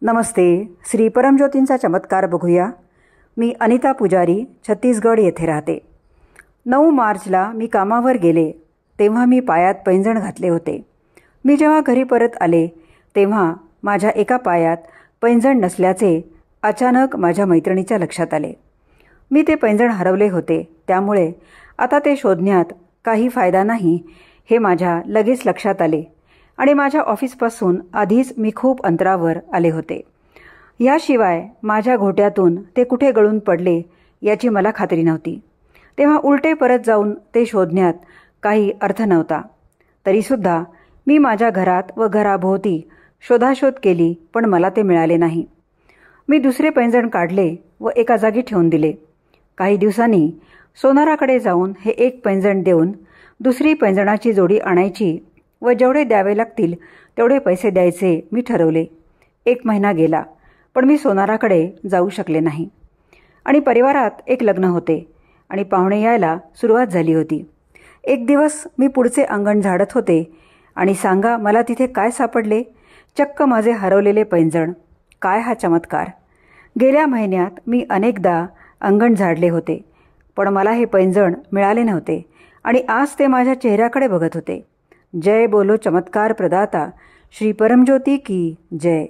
नमस्ते. श्री परमज्योतींचा चमत्कार बघूया. मी अनिता पुजारी, छत्तीसगड येथे राहते. 9 मार्चला मी कामावर गेले तेव्हा मी पायात पैंजण घातले होते. मी जेव्हा घरी परत आले तेव्हा माझ्या एका पायात पैंजण नसल्याचे अचानक माझ्या मैत्रिणीच्या लक्षात आले. मी ते पैंजण हरवले होते, त्यामुळे आता ते शोधण्यात काही फायदा नाही हे माझ्या लगेच लक्षात आले आणि माझ्या ऑफिसपासून आधीच मी खूप अंतरावर आले होते. याशिवाय माझ्या घोट्यातून ते कुठे गळून पडले याची मला खात्री नव्हती. तेव्हा उलटे परत जाऊन ते शोधण्यात काही अर्थ नव्हता. तरीसुद्धा मी माझ्या घरात व घराभोवती शोधाशोध केली, पण मला ते मिळाले नाही. मी दुसरे पैंजण काढले व एका जागी ठेवून दिले. काही दिवसांनी सोनाराकडे जाऊन हे एक पैंजण देऊन दुसरी पैंजणाची जोडी आणायची व जेवढे द्यावे लागतील तेवढे पैसे द्यायचे मी ठरवले. 1 महिना गेला, पण मी सोनाराकडे जाऊ शकले नाही. आणि परिवारात एक लग्न होते आणि पाहुणे यायला सुरुवात झाली होती. एक दिवस मी पुढचे अंगण झाडत होते आणि सांगा मला तिथे काय सापडले? चक्क माझे हरवलेले पैंजण. काय हा चमत्कार! गेल्या महिन्यात मी अनेकदा अंगण झाडले होते, पण मला हे पैंजण मिळाले नव्हते आणि आज ते माझ्या चेहऱ्याकडे बघत होते. जय बोलो चमत्कार प्रदाता श्री परमज्योती की जय.